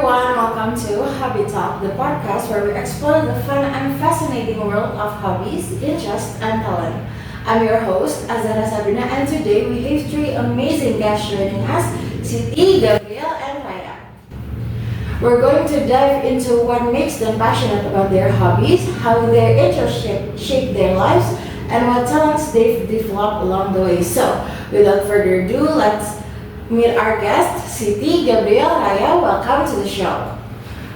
everyone, welcome to Hobby Talk, the podcast where we explore the fun and fascinating world of hobbies, interests, and talent. I'm your host, Azara Sabrina, and today we have three amazing guests joining us, Siti, Gabriel, and Raya. We're going to dive into what makes them passionate about their hobbies, how their interests shape their lives, and what talents they've developed along the way. So, without further ado, let's meet our guests, Siti, Gabriel, Raya. Welcome to the show.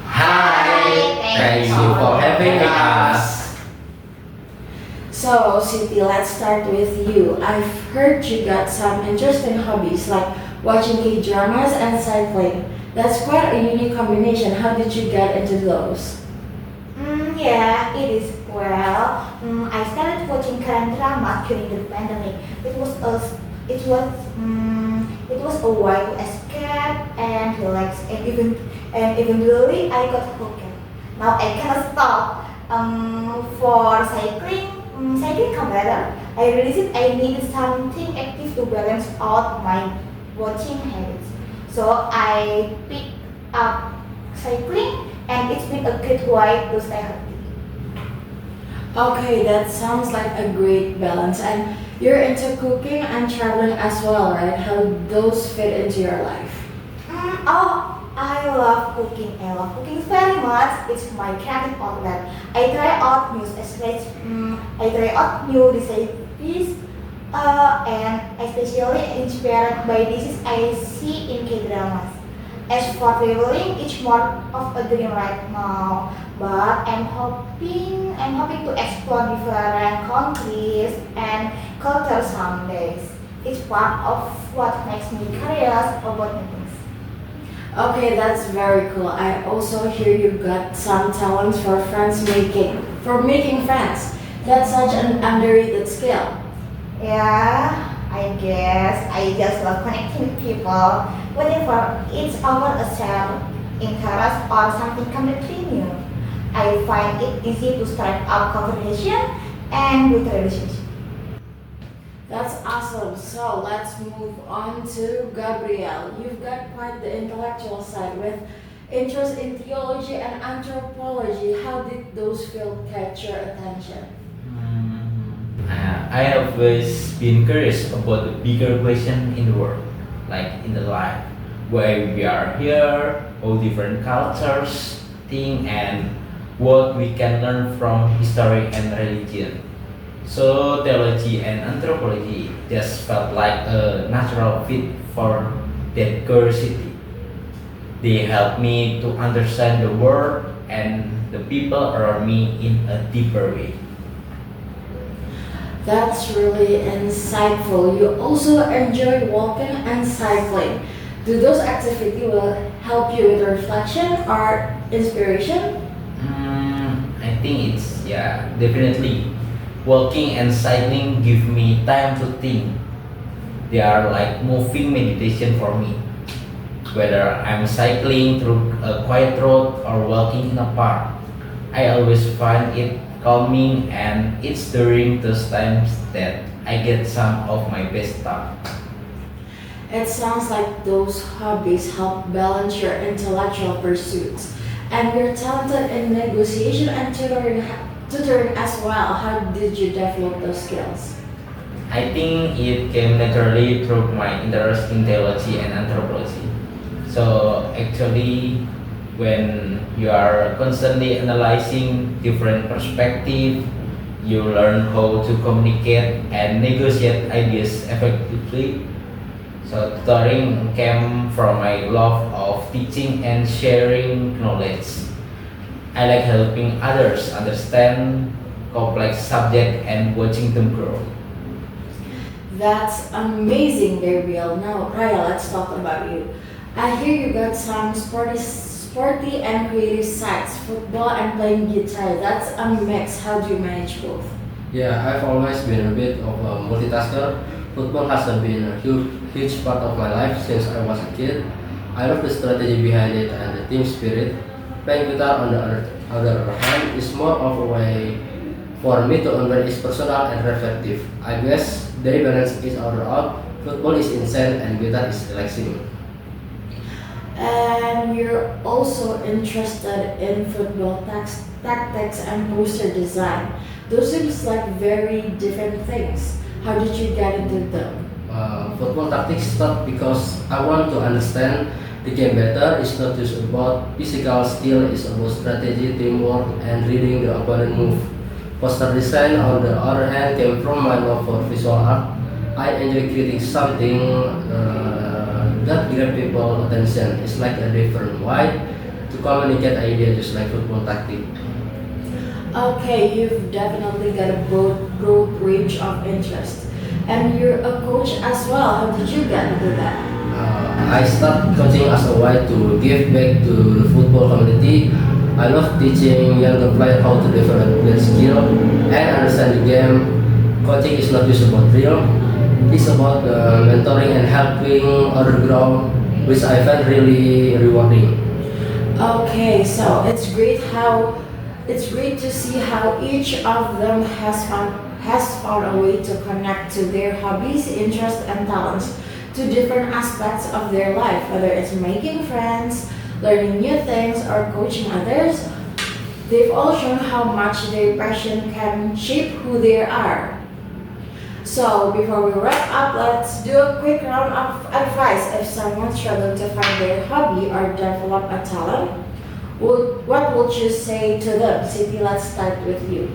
Hi, thank you for having us. So, Siti, let's start with you. I've heard you got some interesting hobbies like watching K-dramas and cycling. That's quite a unique combination. How did you get into those? Yeah, it is. I started watching Korean drama during the pandemic. It was it was a way to escape and relax, and eventually I got hooked. Now I cannot stop. For cycling come better. I realized I needed something active to balance out my watching habits. So I picked up cycling, and it's been a great way to stay healthy. Okay, that sounds like a great balance. And you're into cooking and traveling as well, right? How those fit into your life? I love cooking. I love cooking very much. It's my creative outlet. I try out new recipes, and especially inspired by dishes I see in K-dramas. As for traveling, it's more of a dream right now, but I'm hoping to explore different countries and cultures someday. It's part of what makes me curious about new things. Okay, that's very cool. I also hear you got some talents for for making friends. That's such an underrated skill. Yeah, I guess I just love connecting with people, whatever it's about a shared interest or something completely new. I find it easy to start up conversation and with relationship. That's awesome. So let's move on to Gabrielle. You've got quite the intellectual side with interest in theology and anthropology. How did those fields catch your attention? I have always been curious about the bigger question in the world, like in the life, why we are here, how different cultures think, and what we can learn from history and religion. So theology and anthropology just felt like a natural fit for that curiosity. They help me to understand the world and the people around me in a deeper way. That's really insightful. You also enjoy walking and cycling. Do those activities will help you with reflection or inspiration? I think it's, yeah, definitely. Walking and cycling give me time to think. They are like moving meditation for me. Whether I'm cycling through a quiet road or walking in a park, I always find it calming, and it's during those times that I get some of my best thought. It sounds like those hobbies help balance your intellectual pursuits. And you're talented in negotiation and tutoring as well. How did you develop those skills? I think it came naturally through my interest in theology and anthropology. So actually, when you are constantly analyzing different perspectives, you learn how to communicate and negotiate ideas effectively. So tutoring came from my love of teaching and sharing knowledge. I like helping others understand complex subjects and watching them grow. That's amazing, Gabriel. Now, Raya, let's talk about you. I hear you got some sporty and creative sides, football and playing guitar. That's a mix. How do you manage both? Yeah, I've always been a bit of a multitasker. Football has been a huge part of my life since I was a kid. I love the strategy behind it and the team spirit. Playing guitar on the other hand is more of a way for me to unwind is personal and reflective. I guess they balance each other out. Football is insane and guitar is relaxing. And you're also interested in football tactics and poster design. Those seems like very different things. How did you get into them? Football tactics start because I want to understand the game better. It's not just about physical skill, it's about strategy, teamwork, and reading the opponent move. Poster design, on the other hand, came from my love for visual art. I enjoy creating something that grab people attention. It's like a different way to communicate idea, just like football tactic. Okay, you've definitely got a broad range of interest. And you're a coach as well. How did you get into that? I start coaching as a way to give back to the football community. I love teaching younger players how to develop their skill and understand the game. Coaching is not just about drill, it's about mentoring and helping other grow, which I find really rewarding. Okay, so it's great to see how each of them has found a way to connect to their hobbies, interests, and talents to different aspects of their life, whether it's making friends, learning new things, or coaching others. They've all shown how much their passion can shape who they are. So, before we wrap up, let's do a quick round of advice. If someone struggling to find their hobby or develop a talent, what would you say to them? Siti, let's start with you.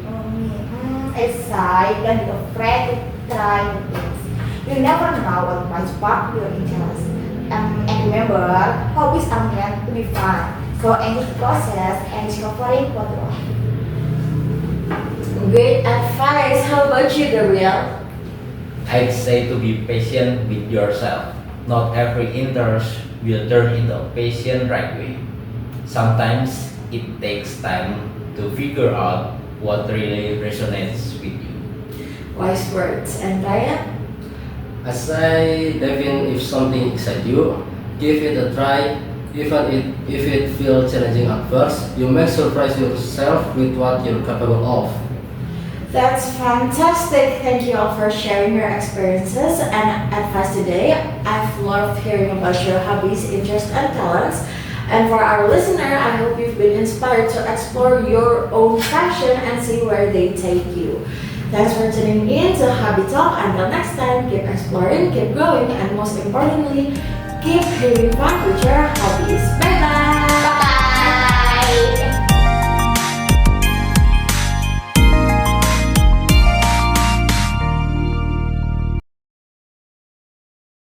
It's don't be afraid to try new things. You never know what might spark your interest. And remember, hobbies are meant to be fun. So enjoy the process and discovering what you like. Great advice. How about you, Gabriel? I'd say to be patient with yourself. Not every interest will turn into a passion right away. Sometimes it takes time to figure out what really resonates with you. Wise words. And Ryan? I say, Devin, if something excites you, give it a try. If it feels challenging at first, you may surprise yourself with what you're capable of. That's fantastic. Thank you all for sharing your experiences and advice today. I've loved hearing about your hobbies, interests, and talents. And for our listener, I hope you've been inspired to explore your own passion and see where they take you. Thanks for tuning in to Hobby Talk. Until next time, keep exploring, keep growing, and most importantly, keep having fun with your hobby.